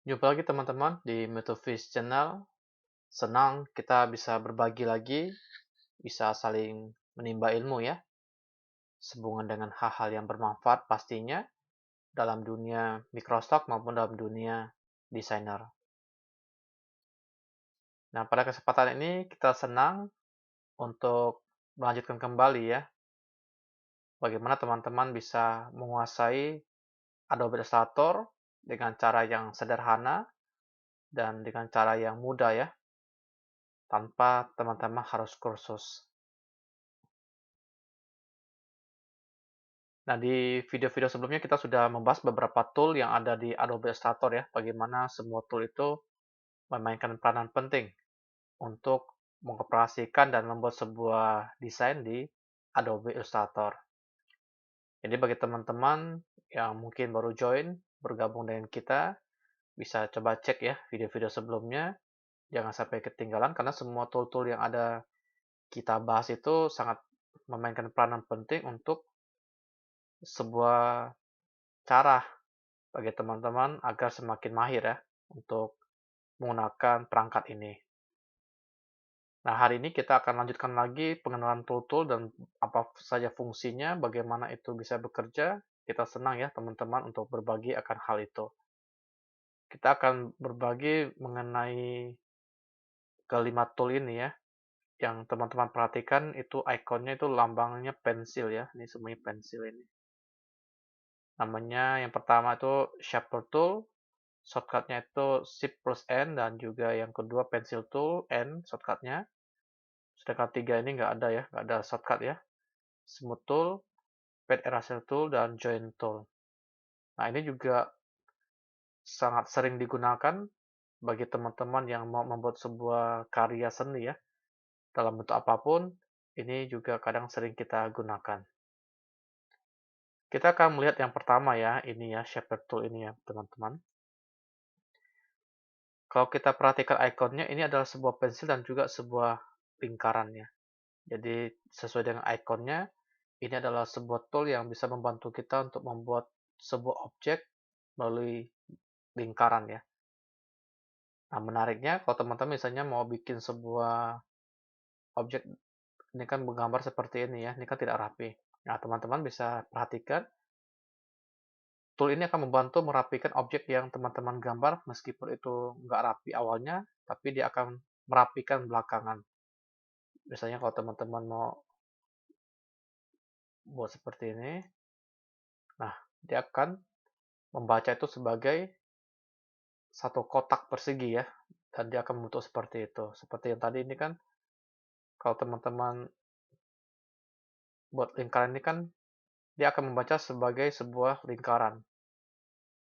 Jumpa lagi teman-teman di Metovis Channel. Senang kita bisa berbagi lagi, bisa saling menimba ilmu ya, sehubungan dengan hal-hal yang bermanfaat pastinya dalam dunia Microsoft maupun dalam dunia desainer. Nah, pada kesempatan ini kita senang untuk melanjutkan kembali ya, bagaimana teman-teman bisa menguasai Adobe Illustrator dengan cara yang sederhana dan dengan cara yang mudah ya, tanpa teman-teman harus kursus. Nah, di video-video sebelumnya kita sudah membahas beberapa tool yang ada di Adobe Illustrator ya, bagaimana semua tool itu memainkan peranan penting untuk mengoperasikan dan membuat sebuah desain di Adobe Illustrator. Jadi bagi teman-teman yang mungkin baru join, bergabung dengan kita, bisa coba cek ya video-video sebelumnya, jangan sampai ketinggalan karena semua tool-tool yang ada kita bahas itu sangat memainkan peranan penting untuk sebuah cara bagi teman-teman agar semakin mahir ya untuk menggunakan perangkat ini. Nah, hari ini kita akan lanjutkan lagi pengenalan tool-tool dan apa saja fungsinya, bagaimana itu bisa bekerja. Kita senang ya teman-teman untuk berbagi akan hal itu. Kita akan berbagi mengenai kelima tool ini ya. Yang teman-teman perhatikan itu ikonnya itu lambangnya pensil ya. Ini semuanya pensil ini. Namanya yang pertama itu Shaper Tool, shortcutnya itu Shift plus N, dan juga yang kedua Pencil Tool, N shortcutnya. Sedangkan tiga ini nggak ada ya, nggak ada shortcut ya. Smooth Tool, Pad Eraser Tool, dan Join Tool. Nah, ini juga sangat sering digunakan bagi teman-teman yang mau membuat sebuah karya seni ya. Dalam bentuk apapun, ini juga kadang sering kita gunakan. Kita akan melihat yang pertama ya, ini ya, Shaper Tool ini ya, teman-teman. Kalau kita perhatikan ikonnya, ini adalah sebuah pensil dan juga sebuah lingkarannya. Jadi sesuai dengan ikonnya, ini adalah sebuah tool yang bisa membantu kita untuk membuat sebuah objek melalui lingkaran ya. Nah, menariknya kalau teman-teman misalnya mau bikin sebuah objek, ini kan menggambar seperti ini ya, ini kan tidak rapi. Nah, teman-teman bisa perhatikan, tool ini akan membantu merapikan objek yang teman-teman gambar, meskipun itu nggak rapi awalnya, tapi dia akan merapikan belakangan. Misalnya kalau teman-teman mau buat seperti ini, nah dia akan membaca itu sebagai satu kotak persegi ya, dan dia akan membentuk seperti itu. Seperti yang tadi ini kan, kalau teman-teman buat lingkaran ini kan, dia akan membaca sebagai sebuah lingkaran.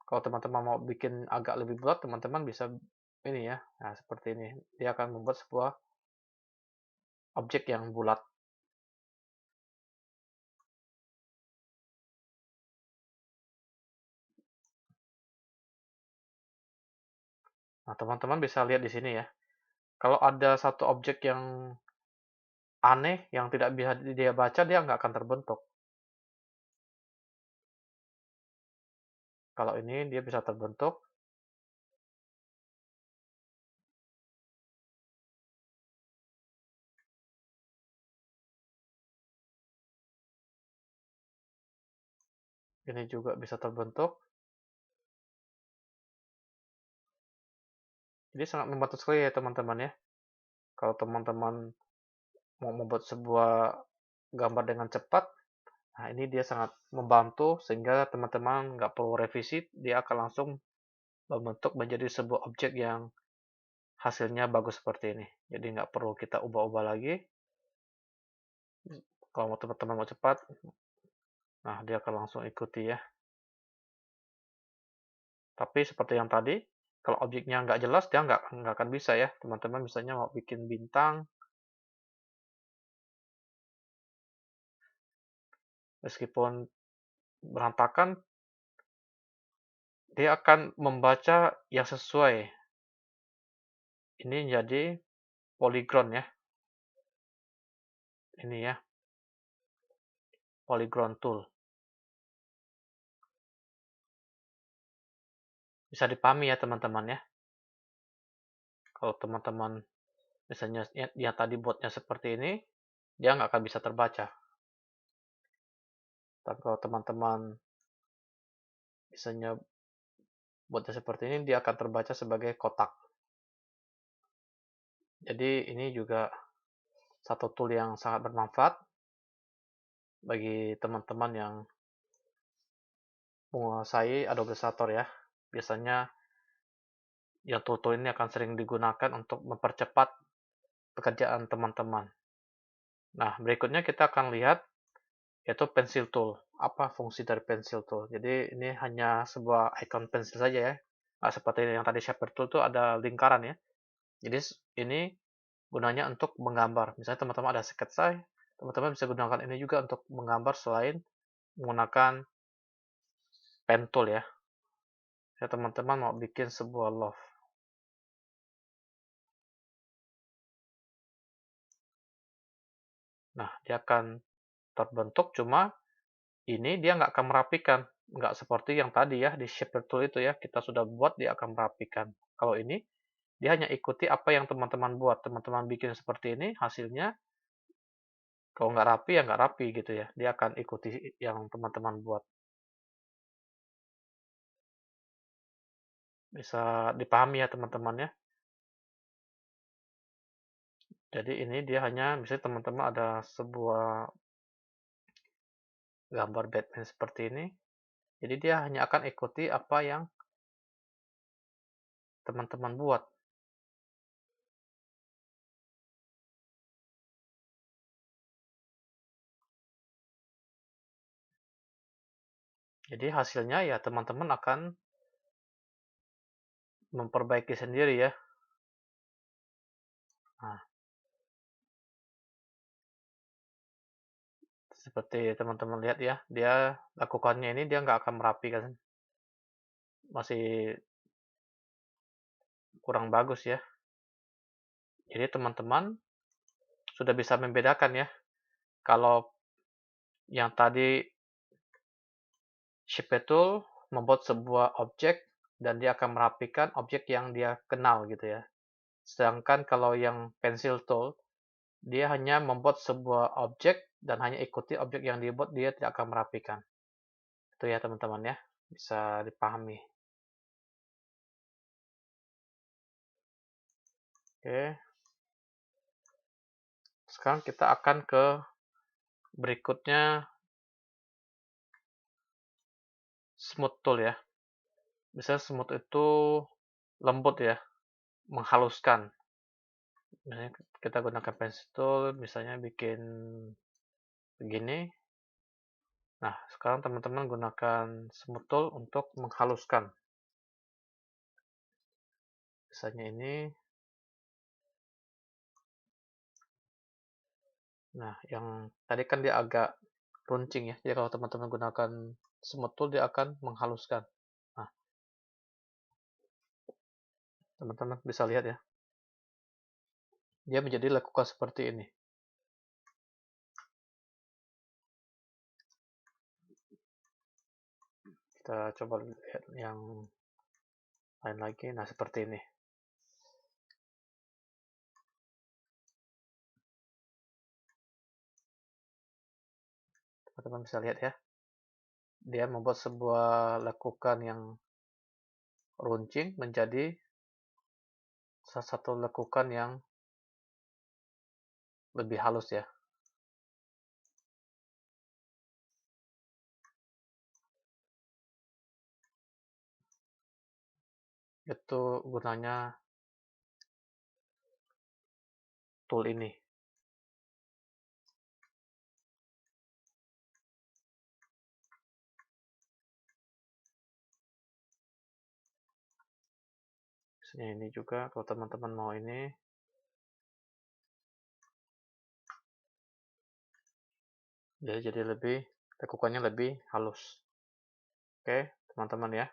Kalau teman-teman mau bikin agak lebih bulat, teman-teman bisa ini ya, nah seperti ini. Dia akan membuat sebuah objek yang bulat. Nah, teman-teman bisa lihat di sini ya. Kalau ada satu objek yang aneh, yang tidak bisa dia baca, dia nggak akan terbentuk. Kalau ini dia bisa terbentuk. Ini juga bisa terbentuk. Jadi sangat membantu sekali ya teman-teman ya. Kalau teman-teman mau membuat sebuah gambar dengan cepat, nah ini dia sangat membantu sehingga teman-teman nggak perlu revisi, dia akan langsung membentuk menjadi sebuah objek yang hasilnya bagus seperti ini. Jadi nggak perlu kita ubah-ubah lagi. Kalau teman-teman mau cepat, nah dia akan langsung ikuti ya. Tapi seperti yang tadi, kalau objeknya nggak jelas, dia nggak akan bisa ya. Teman-teman misalnya mau bikin bintang, meskipun berantakan, dia akan membaca yang sesuai. Ini jadi polygon ya. Ini ya, polygon tool. Bisa dipahami ya teman-teman ya. Kalau teman-teman misalnya yang tadi buatnya seperti ini, dia nggak akan bisa terbaca. Tapi kalau teman-teman misalnya buatnya seperti ini, dia akan terbaca sebagai kotak. Jadi ini juga satu tool yang sangat bermanfaat bagi teman-teman yang menguasai Adobe Illustrator ya. Biasanya yang tool-tool ini akan sering digunakan untuk mempercepat pekerjaan teman-teman. Nah, berikutnya kita akan lihat yaitu pencil tool. Apa fungsi dari pencil tool? Jadi ini hanya sebuah icon pensil saja ya. Nggak seperti yang tadi shaper tool itu ada lingkaran ya. Jadi ini gunanya untuk menggambar. Misalnya teman-teman ada sketsa, teman-teman bisa gunakan ini juga untuk menggambar selain menggunakan pen tool ya. Ya teman-teman mau bikin sebuah love. Nah, dia akan terbentuk, cuma ini dia nggak akan merapikan. Nggak seperti yang tadi ya, di shaper tool itu ya, kita sudah buat, dia akan merapikan. Kalau ini, dia hanya ikuti apa yang teman-teman buat. Teman-teman bikin seperti ini, hasilnya kalau nggak rapi ya nggak rapi gitu ya. Dia akan ikuti yang teman-teman buat. Bisa dipahami ya teman-teman ya. Jadi ini dia hanya, misalnya teman-teman ada sebuah gambar Batman seperti ini. Jadi dia hanya akan ikuti apa yang teman-teman buat. Jadi hasilnya ya teman-teman akan memperbaiki sendiri ya. Nah, seperti teman-teman lihat ya, dia lakukannya ini dia nggak akan merapikan, masih kurang bagus ya. Jadi teman-teman sudah bisa membedakan ya, kalau yang tadi Shape Tool membuat sebuah objek dan dia akan merapikan objek yang dia kenal gitu ya. Sedangkan kalau yang Pencil Tool, dia hanya membuat sebuah objek dan hanya ikuti objek yang dibuat, dia tidak akan merapikan. Itu ya teman-teman ya, bisa dipahami. Oke, sekarang kita akan ke berikutnya, smooth tool ya. Misalnya smooth itu lembut ya, menghaluskan. Misalnya kita gunakan pencil tool, misalnya bikin begini. Nah, sekarang teman-teman gunakan smooth tool untuk menghaluskan. Misalnya ini. Nah, yang tadi kan dia agak runcing ya. Jadi kalau teman-teman gunakan smooth tool, dia akan menghaluskan. Nah, teman-teman bisa lihat ya. Dia menjadi lekukan seperti ini. Kita coba lihat yang lain lagi. Nah, seperti ini. Teman-teman bisa lihat ya. Dia membuat sebuah lekukan yang runcing menjadi salah satu lekukan yang lebih halus ya. Itu gunanya tool ini. Misalnya ini juga, kalau teman-teman mau ini, jadi lebih, lekukannya lebih halus. Oke, teman-teman ya.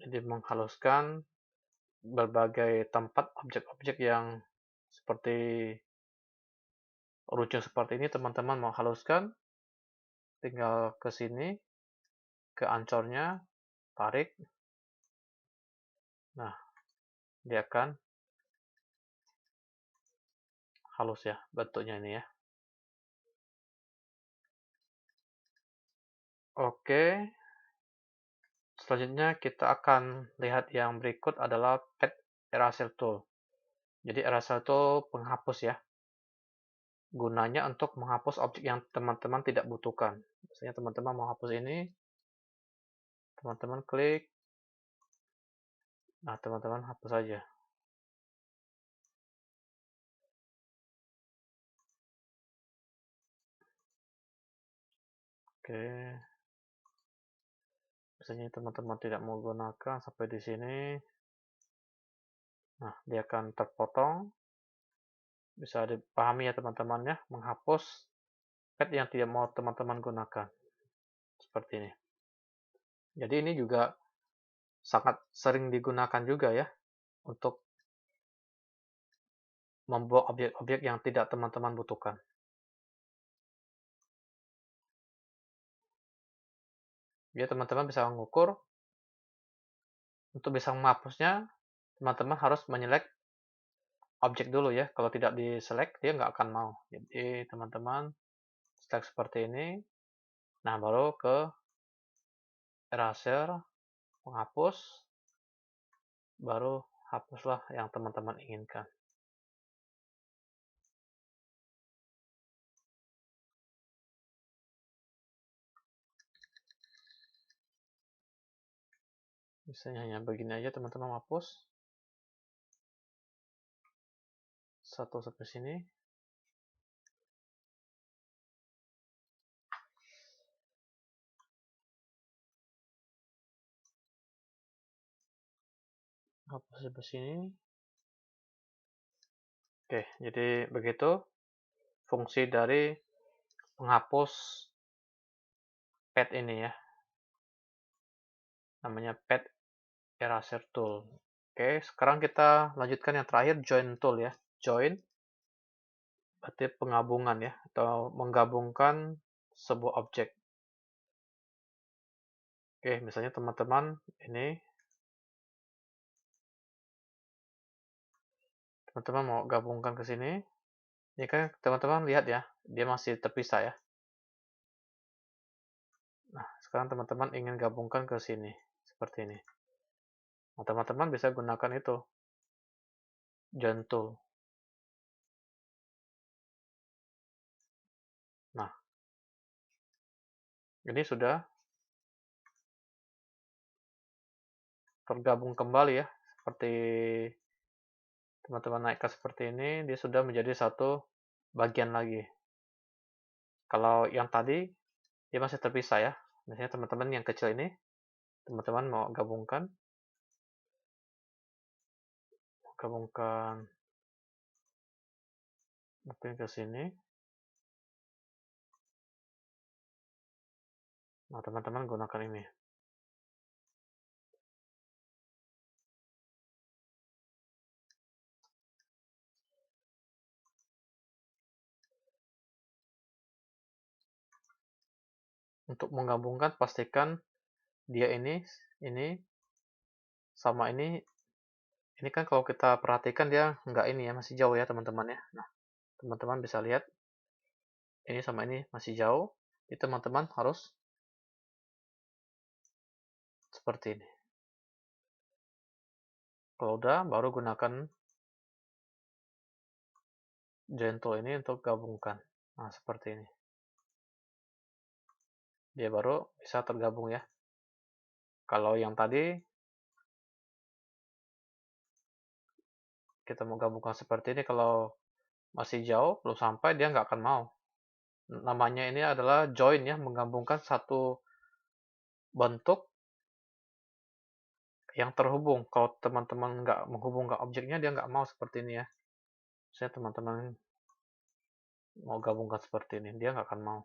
Jadi menghaluskan berbagai tempat objek-objek yang seperti runcing seperti ini, teman-teman mau haluskan, tinggal ke sini, ke ancornya, tarik. Nah, dia akan halus ya bentuknya ini ya. Oke, selanjutnya kita akan lihat yang berikut adalah Pad Eraser Tool. Jadi eraser tool penghapus ya. Gunanya untuk menghapus objek yang teman-teman tidak butuhkan. Misalnya teman-teman mau hapus ini, teman-teman klik. Nah, teman-teman hapus saja. Oke. Misalnya teman-teman tidak mau gunakan sampai di sini. Nah, dia akan terpotong. Bisa dipahami ya teman-teman ya, menghapus pad yang tidak mau teman-teman gunakan. Seperti ini. Jadi ini juga sangat sering digunakan juga ya, untuk membuat objek-objek yang tidak teman-teman butuhkan. Jadi teman-teman bisa mengukur, untuk bisa menghapusnya, teman-teman harus menyelect objek dulu ya. Kalau tidak di-select, dia nggak akan mau. Jadi teman-teman select seperti ini. Nah, baru ke eraser, menghapus, baru hapuslah yang teman-teman inginkan. Misalnya hanya begini aja teman-teman hapus. Satu sampai sini. Hapus sampai sini. Oke, jadi begitu fungsi dari penghapus pad ini ya. Namanya Pad Eraser Tool. Oke, sekarang kita lanjutkan yang terakhir, Join Tool ya. Join berarti penggabungan ya, atau menggabungkan sebuah objek. Oke, misalnya teman-teman ini, teman-teman mau gabungkan ke sini. Ini kan teman-teman lihat ya, dia masih terpisah ya. Nah, sekarang teman-teman ingin gabungkan ke sini, seperti ini. Nah, teman-teman bisa gunakan itu, Join Tool. Nah, ini sudah tergabung kembali ya, seperti teman-teman naikkan seperti ini, dia sudah menjadi satu bagian lagi. Kalau yang tadi, dia masih terpisah ya. Misalnya teman-teman yang kecil ini, teman-teman mau gabungkan mungkin ke sini. Nah, teman-teman gunakan ini. Untuk menggabungkan, pastikan dia ini sama ini kan kalau kita perhatikan dia nggak ini ya, masih jauh ya teman-teman ya. Nah, teman-teman bisa lihat ini sama ini masih jauh. Jadi teman-teman harus seperti ini. Kalau udah, baru gunakan Join Tool ini untuk gabungkan. Nah, seperti ini. Dia baru bisa tergabung ya. Kalau yang tadi kita mau gabungkan seperti ini, kalau masih jauh, belum sampai, dia nggak akan mau. Namanya ini adalah join ya, menggabungkan satu bentuk yang terhubung. Kalau teman-teman nggak menghubungkan objeknya, dia nggak mau seperti ini ya. Saya teman-teman mau gabungkan seperti ini, dia nggak akan mau.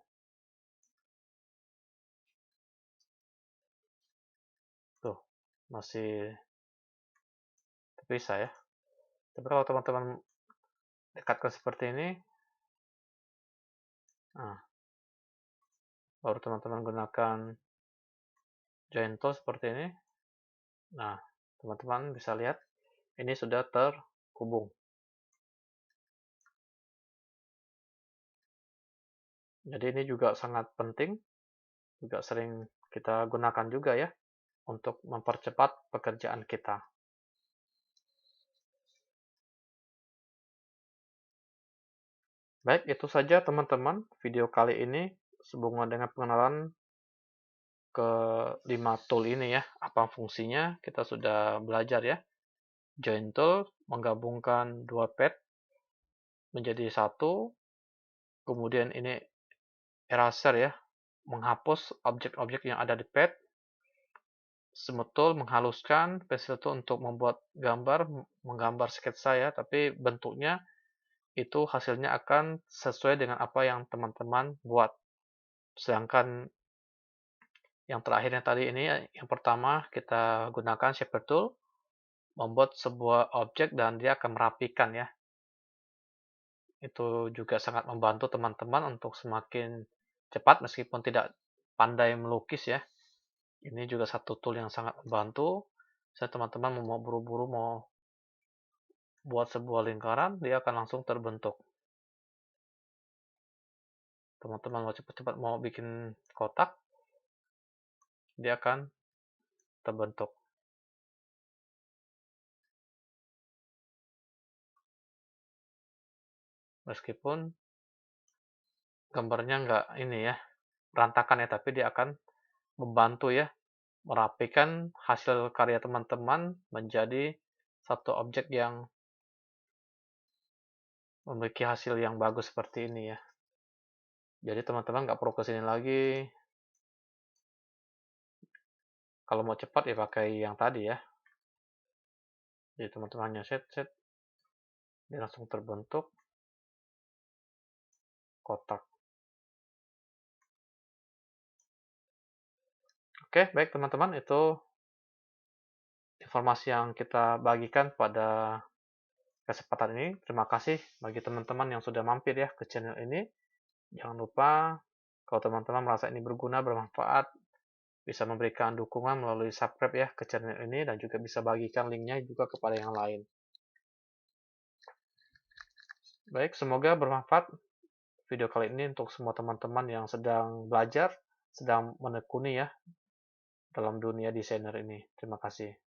Tuh, masih terpisah ya. Tapi kalau teman-teman dekatkan seperti ini, nah, Baru teman-teman gunakan join tool seperti ini. Nah, teman-teman bisa lihat ini sudah terhubung. Jadi ini juga sangat penting, juga sering kita gunakan juga ya untuk mempercepat pekerjaan kita. Baik, itu saja teman-teman video kali ini sehubungan dengan pengenalan ke 5 tool ini ya. Apa fungsinya kita sudah belajar ya. Join tool menggabungkan dua pad menjadi satu, kemudian ini eraser ya, menghapus objek-objek yang ada di pad. Smooth tool menghaluskan, pencil tool untuk membuat gambar, menggambar sketsa ya, tapi bentuknya itu hasilnya akan sesuai dengan apa yang teman-teman buat. Sedangkan yang terakhirnya tadi ini, yang pertama kita gunakan shaper tool, membuat sebuah objek dan dia akan merapikan ya. Itu juga sangat membantu teman-teman untuk semakin cepat meskipun tidak pandai melukis ya. Ini juga satu tool yang sangat membantu. Saya teman-teman mau buru-buru mau buat sebuah lingkaran, dia akan langsung terbentuk. Teman-teman mau cepat-cepat mau bikin kotak, dia akan terbentuk. Meskipun gambarnya nggak ini ya, berantakan ya, tapi dia akan membantu ya, merapikan hasil karya teman-teman menjadi satu objek yang memiliki hasil yang bagus seperti ini ya. Jadi teman-teman nggak perlu kesini lagi. Kalau mau cepat ya pakai yang tadi ya. Jadi teman-teman hanya set, dia langsung terbentuk kotak. Oke, baik teman-teman, itu informasi yang kita bagikan pada kesempatan ini. Terima kasih bagi teman-teman yang sudah mampir ya ke channel ini. Jangan lupa kalau teman-teman merasa ini berguna, bermanfaat, bisa memberikan dukungan melalui subscribe ya ke channel ini dan juga bisa bagikan linknya juga kepada yang lain. Baik, semoga bermanfaat video kali ini untuk semua teman-teman yang sedang belajar, sedang menekuni ya dalam dunia desainer ini. Terima kasih.